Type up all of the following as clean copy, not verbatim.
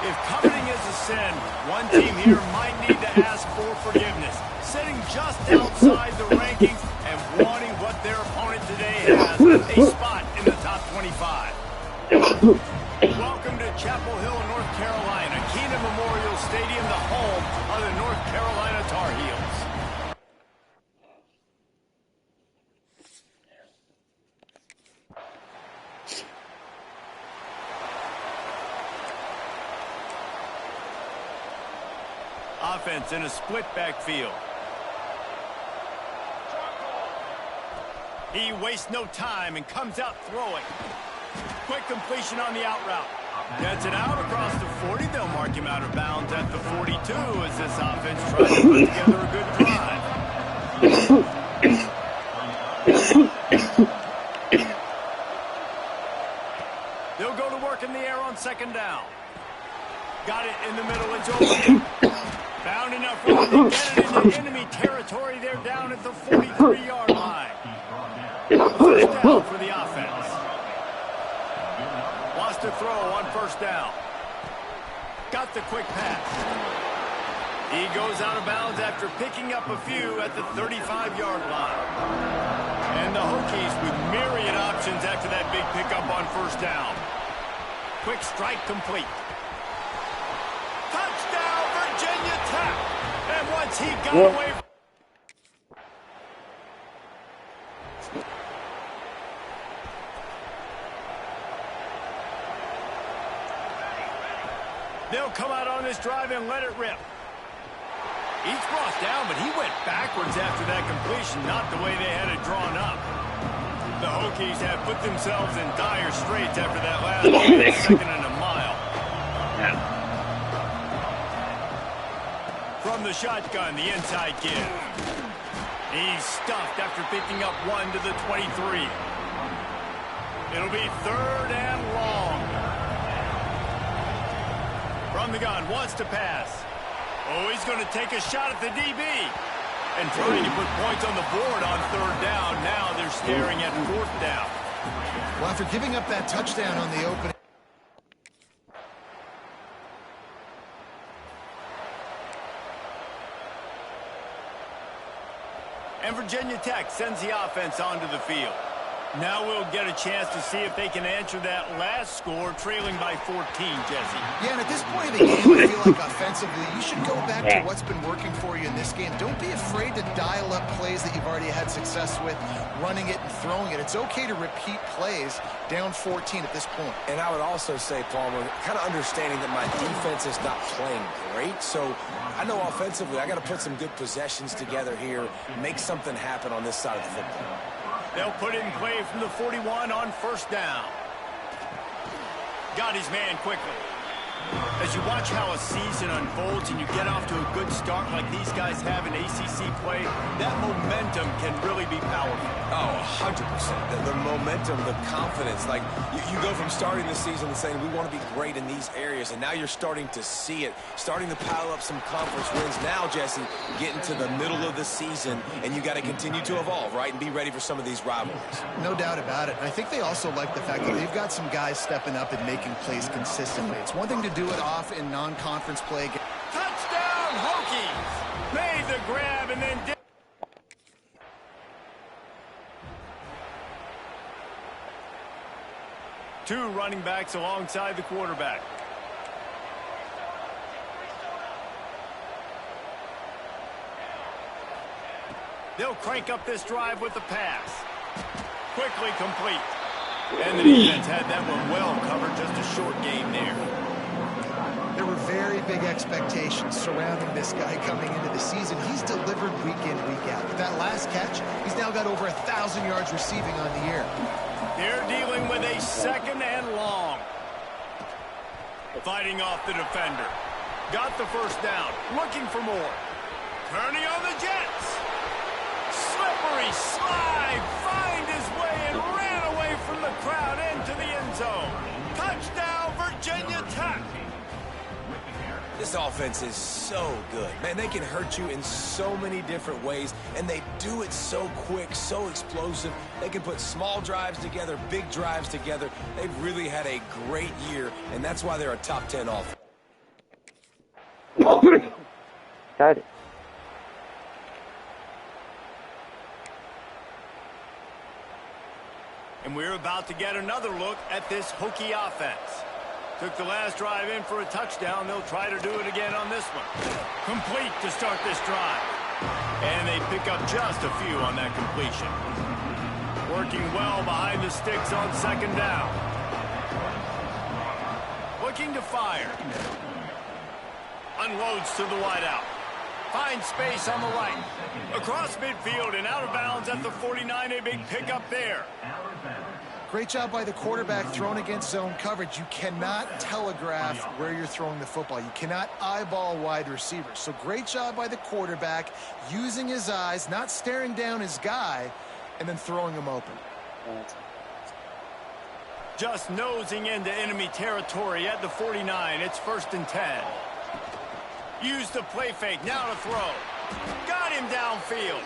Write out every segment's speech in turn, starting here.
If coveting is a sin, one team here might need to ask for forgiveness. Sitting just outside the rankings and wanting what their opponent today has, a spot in the top 25. Welcome to Chapel Hill, North Carolina, Kenan Memorial Stadium, the home of the North Carolina Tar Heels. Offense in a split backfield. He wastes no time and comes out throwing. Quick completion on the out route. Gets it out across the 40. They'll mark him out of bounds at the 42 as this offense tries to put together a good drive. They'll go to work in the air on second down. Got it in the middle. It's over. Found enough room to get it into enemy territory. They're down at the 43-yard line. First down for the offense. Wants to throw on first down. Got the quick pass. He goes out of bounds after picking up a few at the 35-yard line. And the Hokies with myriad options after that big pickup on first down. Quick strike complete. Touchdown, Virginia Tech. And once he got away from they'll come out on this drive and let it rip. He's brought down, but he went backwards after that completion, not the way they had it drawn up. The Hokies have put themselves in dire straits after that last second and a mile. From the shotgun, the inside give. He's stuffed after picking up one to the 23. It'll be third and long. From the gun, wants to pass. Oh, he's going to take a shot at the DB. And trying to put points on the board on third down. Now they're staring at fourth down. Well, after giving up that touchdown on the opening. And Virginia Tech sends the offense onto the field. Now we'll get a chance to see if they can answer that last score, trailing by 14, Jesse. Yeah, and at this point of the game, I feel like offensively, you should go back to what's been working for you in this game. Don't be afraid to dial up plays that you've already had success with, running it and throwing it. It's okay to repeat plays down 14 at this point. And I would also say, Palmer, kind of understanding that my defense is not playing great, so I know offensively I got to put some good possessions together here, make something happen on this side of the football. They'll put it in play from the 41 on first down. Got his man quickly. As you watch how a season unfolds and you get off to a good start like these guys have in ACC play, that momentum can really be powerful. Oh, 100%. The momentum, the confidence. Like, you go from starting the season and saying, we want to be great in these areas, and now you're starting to see it, starting to pile up some conference wins. Now, Jesse, getting to the middle of the season, and you got to continue to evolve, right, and be ready for some of these rivalries. No doubt about it. And I think they also like the fact that they've got some guys stepping up and making plays consistently. It's one thing to do it off in non-conference play. Touchdown, Hokies! Made the grab and then did. Two running backs alongside the quarterback. They'll crank up this drive with the pass. Quickly complete. And the defense had that one well covered. Just a short game there. There were very big expectations surrounding this guy coming into the season. He's delivered week in, week out. With that last catch, he's now got over 1,000 yards receiving on the year. They're dealing with a 2nd and long. Fighting off the defender. Got the first down. Looking for more. Turning on the Jets. Slippery slide. Find his way and ran away from the crowd into the end zone. Touchdown, Virginia Tech. This offense is so good. Man, they can hurt you in so many different ways, and they do it so quick, so explosive. They can put small drives together, big drives together. They've really had a great year, and that's why they're a top 10 offense. Got it. And we're about to get another look at this Hokie offense. Took the last drive in for a touchdown. They'll try to do it again on this one. Complete to start this drive. And they pick up just a few on that completion. Working well behind the sticks on 2nd down. Looking to fire. Unloads to the wideout. Finds space on the right. Across midfield and out of bounds at the 49. A big pickup there. Great job by the quarterback thrown against zone coverage. You cannot telegraph where you're throwing the football. You cannot eyeball wide receivers. So great job by the quarterback using his eyes, not staring down his guy, and then throwing him open. Just nosing into enemy territory at the 49. It's 1st and 10. Use the play fake. Now to throw. Got him downfield.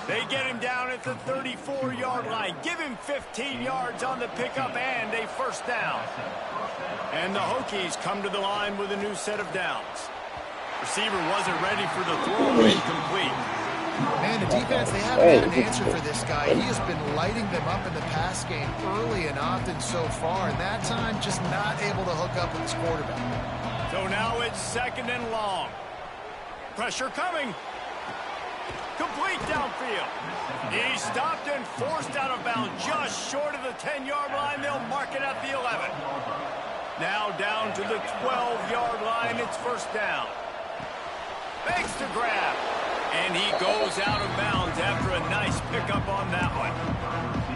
They get him down at the 34-yard line. Give him 15 yards on the pickup and a 1st down. And the Hokies come to the line with a new set of downs. Receiver wasn't ready for the throw. Incomplete. Man, the defense, they haven't had an answer for this guy. He has been lighting them up in the pass game early and often so far, and that time just not able to hook up with his quarterback. So now it's 2nd and long. Pressure coming. Complete downfield. He stopped and forced out of bounds just short of the 10-yard line. They'll mark it at the 11. Now down to the 12-yard line. It's 1st down. Makes the grab. And he goes out of bounds after a nice pickup on that one.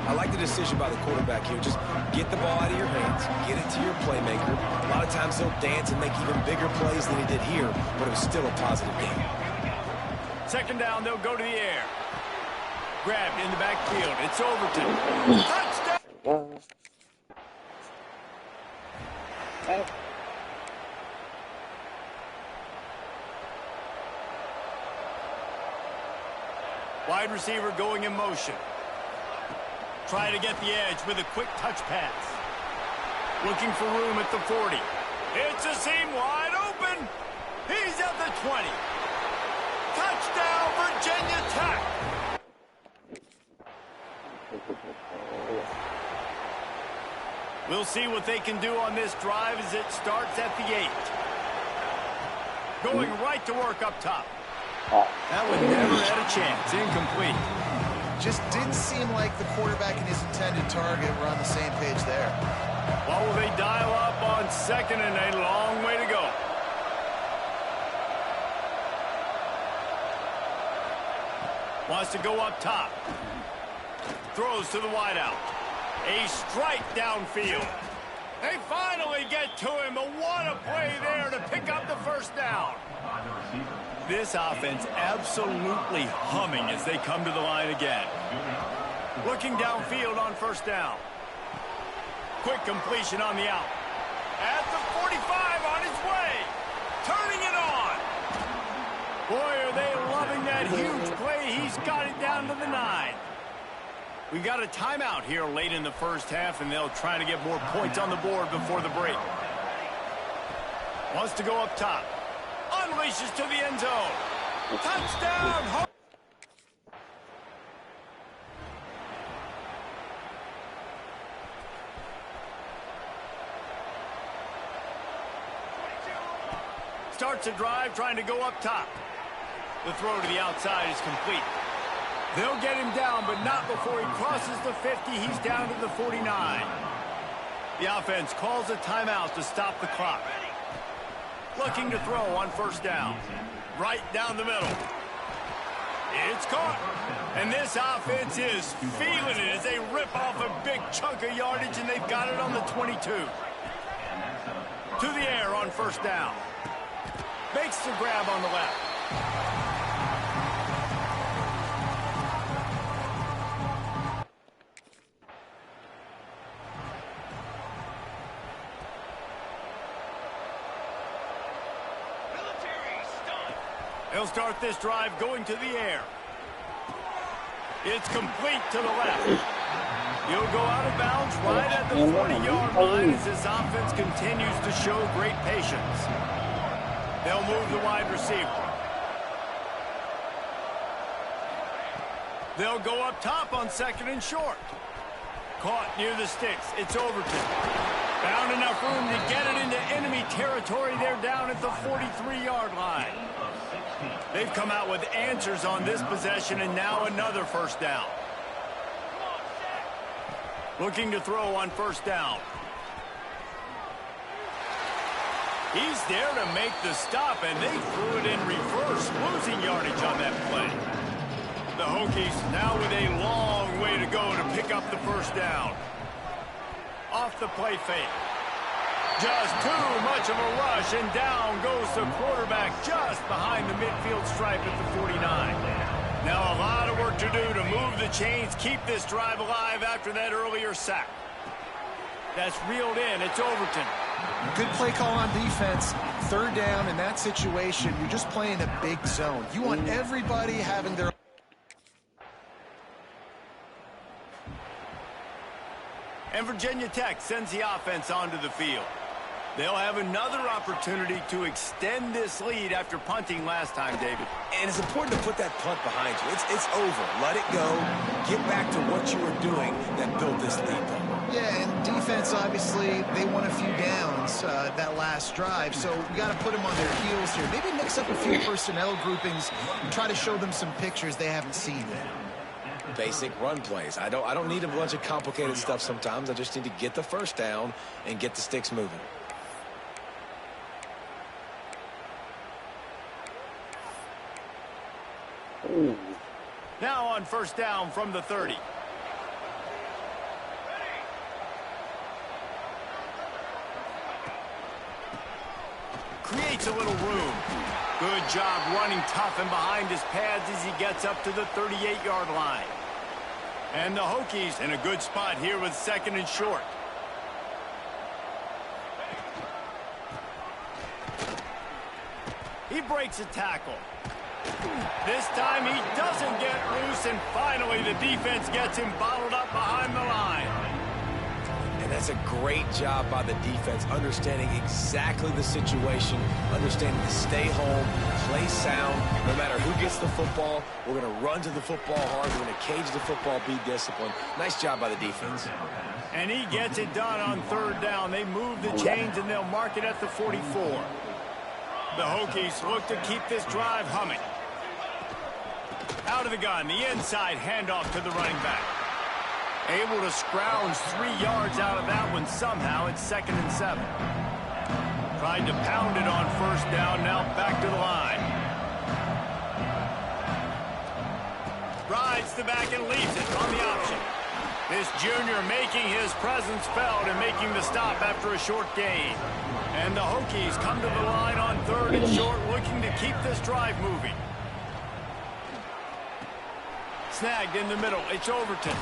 I like the decision by the quarterback here. Just get the ball out of your hands, get it to your playmaker. A lot of times he'll dance and make even bigger plays than he did here, but it was still a positive game. 2nd down, they'll go to the air. Grabbed in the backfield. It's Overton. Touchdown! Wide receiver going in motion. Try to get the edge with a quick touch pass. Looking for room at the 40. It's a seam wide open. He's at the 20. Touchdown, Virginia Tech. We'll see what they can do on this drive as it starts at the 8. Going right to work up top. That one never had a chance. Incomplete. Just didn't seem like the quarterback and his intended target were on the same page there. Well, will they dial up on 2nd and a long way to go? Wants to go up top. Throws to the wideout. A strike downfield. They finally get to him, but what a play there to pick up the 1st down. This offense absolutely humming as they come to the line again. Looking downfield on 1st down. Quick completion on the out. At the 45 on his way. Turning it on. Boy, are they loving that huge play. He's got it down to the 9. We got a timeout here late in the 1st half, and they'll try to get more points on the board before the break. Wants to go up top. Unleashes to the end zone. Touchdown! Starts a drive trying to go up top. The throw to the outside is complete. They'll get him down, but not before he crosses the 50. He's down to the 49. The offense calls a timeout to stop the clock. looking to throw on first down. Right down the middle. It's caught. And this offense is feeling it as they rip off a big chunk of yardage, and they've got it on the 22. To the air on first down. Makes the grab on the left. They'll start this drive going to the air. It's complete to the left. He'll go out of bounds right at the 40-yard line as this offense continues to show great patience. They'll move the wide receiver. They'll go up top on second and short. Caught near the sticks. It's Overton. Found enough room to get it into enemy territory. They're down at the 43-yard line. They've come out with answers on this possession, and now another first down. Looking to throw on first down. He's there to make the stop, and they threw it in reverse, losing yardage on that play. The Hokies now with a long way to go to pick up the first down. Off the play fake. Just too much of a rush, and down goes the quarterback just behind the midfield stripe at the 49. Now a lot of work to do to move the chains, keep this drive alive after that earlier sack. That's reeled in. It's Overton. Good play call on defense. Third down in that situation, you're just playing a big zone. You want everybody having their... And Virginia Tech sends the offense onto the field. They'll have another opportunity to extend this lead after punting last time, David. And it's important to put that punt behind you. It's over. Let it go. Get back to what you were doing that built this lead, though. Yeah, and defense, obviously, they won a few downs that last drive, so you got to put them on their heels here. Maybe mix up a few personnel groupings and try to show them some pictures they haven't seen yet. Basic run plays. I don't need a bunch of complicated stuff sometimes. I just need to get the first down and get the sticks moving. Now on first down from the 30. Creates a little room. Good job running tough and behind his pads as he gets up to the 38-yard line. And the Hokies in a good spot here with second and short. He breaks a tackle. This time he doesn't get loose, and finally the defense gets him bottled up behind the line. And that's a great job by the defense, understanding exactly the situation, understanding to stay home, play sound. No matter who gets the football, we're going to run to the football hard. We're going to cage the football, be disciplined. Nice job by the defense. And he gets it done on third down. They move the chains, and they'll mark it at the 44. The Hokies look to keep this drive humming. Out of the gun, the inside handoff to the running back. Able to scrounge 3 yards out of that one somehow. It's 2nd and 7. Tried to pound it on first down, now back to the line. Rides the back and leaves it on the option. This junior making his presence felt and making the stop after a short gain. And the Hokies come to the line on third and short, looking to keep this drive moving. Snagged in the middle. It's Overton.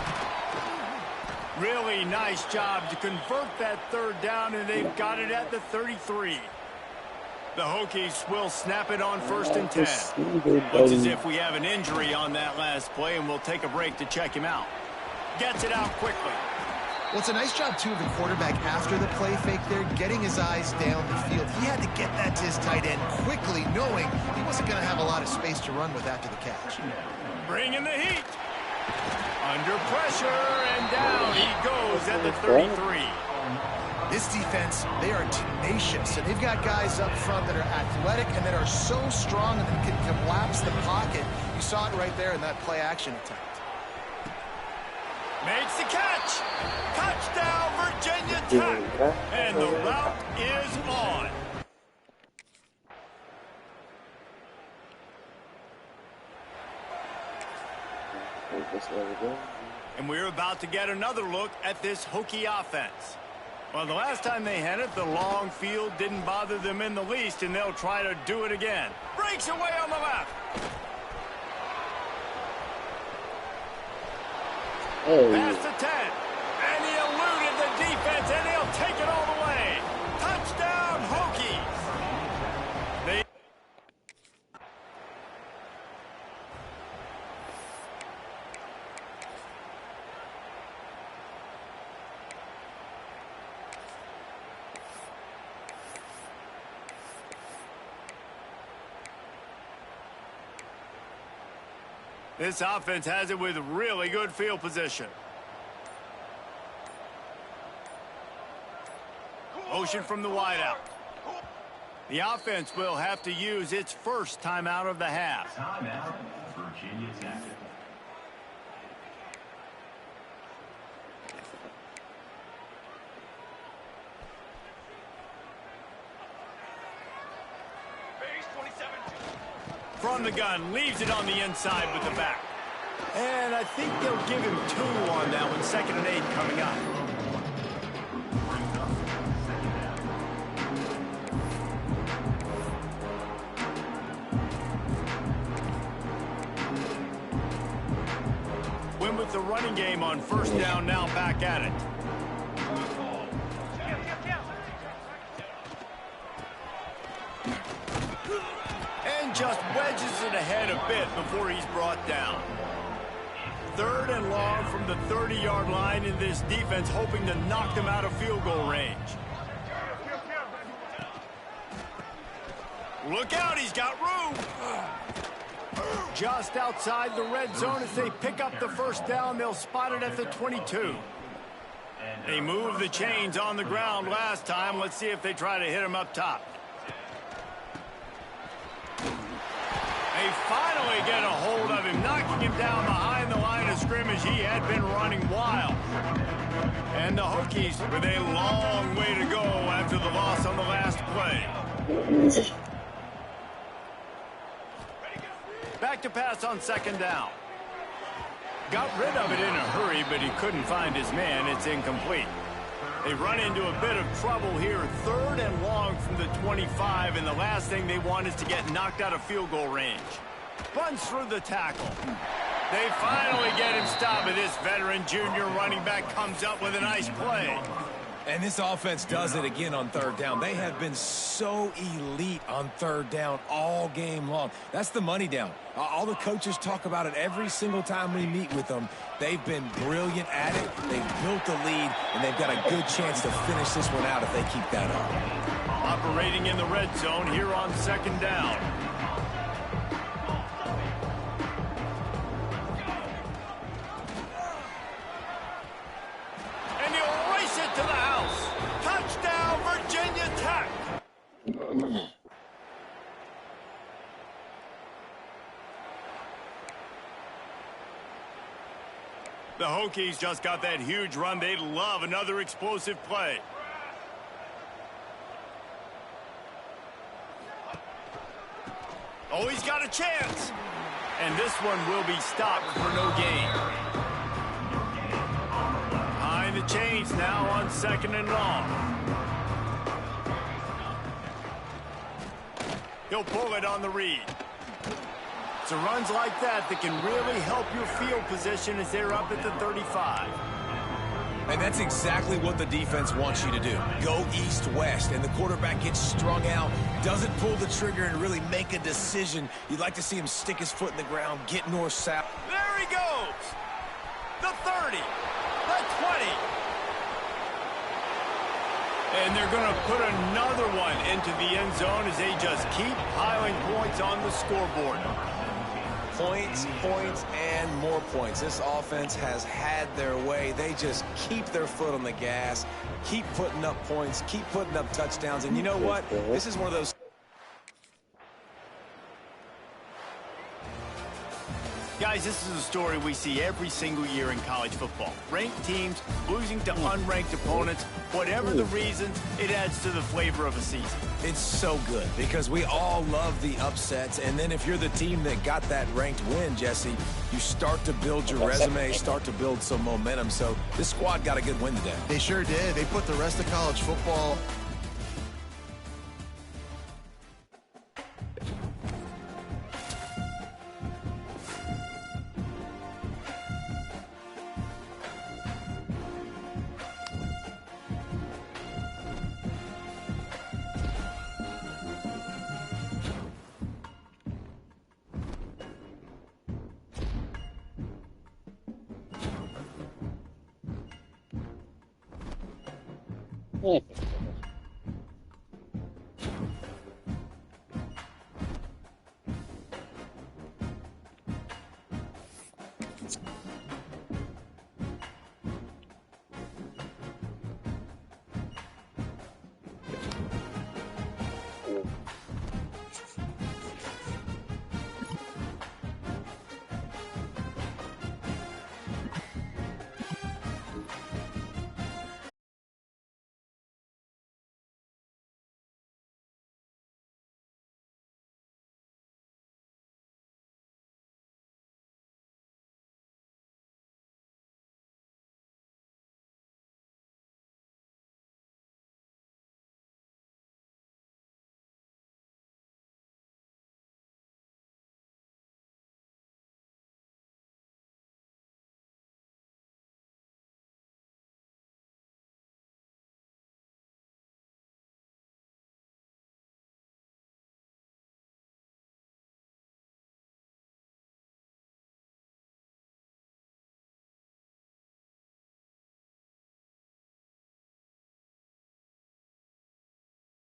Really nice job to convert that third down, and they've got it at the 33. The Hokies will snap it on 1st and 10. Looks as if we have an injury on that last play, and we'll take a break to check him out. Gets it out quickly. Well, it's a nice job, too, of the quarterback after the play fake there, getting his eyes down the field. He had to get that to his tight end quickly, knowing he wasn't going to have a lot of space to run with after the catch. Bringing the heat. Under pressure, and down he goes at the 33. This defense, they are tenacious, and they've got guys up front that are athletic and that are so strong and that can collapse the pocket. You saw it right there in that play-action attempt. Makes the catch. Touchdown, Virginia Tech. And the route is on. And we're about to get another look at this Hokie offense. Well, the last time they had it, the long field didn't bother them in the least, and they'll try to do it again. Breaks away on the left. Pass to 10. And he eluded the defense, and he'll take it all the way. Touchdown, Hokies. This offense has it with really good field position. Motion from the wideout. The offense will have to use its first timeout of the half. Timeout, Virginia Tech. From the gun, leaves it on the inside with the back. And I think they'll give him 2 on that one. 2nd and 8 coming up. Win with the running game on 1st down, now back at it. Just wedges it ahead a bit before he's brought down. 3rd and long from the 30-yard line, in this defense hoping to knock them out of field goal range. Look out, he's got room. Just outside the red zone as they pick up the 1st down. They'll spot it at the 22. They moved the chains on the ground last time. Let's see if they try to hit him up top. They finally get a hold of him, knocking him down behind the line of scrimmage. He had been running wild. And the Hokies with a long way to go after the loss on the last play. Back to pass on 2nd down. Got rid of it in a hurry, but he couldn't find his man. It's incomplete. They run into a bit of trouble here. 3rd and long from the 25, and the last thing they want is to get knocked out of field goal range. Runs through the tackle. They finally get him stopped, but this veteran junior running back comes up with a nice play. And this offense does it again on 3rd down. They have been so elite on 3rd down all game long. That's the money down. All the coaches talk about it every single time we meet with them. They've been brilliant at it. They've built the lead, and they've got a good chance to finish this one out if they keep that up. Operating in the red zone here on 2nd down. And he'll race it to the house. Touchdown, Virginia Tech. The Hokies just got that huge run. They'd love another explosive play. Oh, he's got a chance. And this one will be stopped for no gain. Behind the chains now on 2nd and long. He'll pull it on the read. So runs like that can really help your field position as they're up at the 35. And that's exactly what the defense wants you to do. Go east-west, and the quarterback gets strung out, doesn't pull the trigger and really make a decision. You'd like to see him stick his foot in the ground, get north-south. There he goes! The 30, the 20. And they're going to put another one into the end zone as they just keep piling points on the scoreboard. Points, points, and more points. This offense has had their way. They just keep their foot on the gas, keep putting up points, keep putting up touchdowns. And you know what? This is one of those... Guys, this is a story we see every single year in college football. Ranked teams losing to unranked opponents. Whatever the reasons, it adds to the flavor of a season. It's so good because we all love the upsets. And then if you're the team that got that ranked win, Jesse, you start to build your resume, start to build some momentum. So this squad got a good win today. They sure did. They put the rest of college football. Yeah.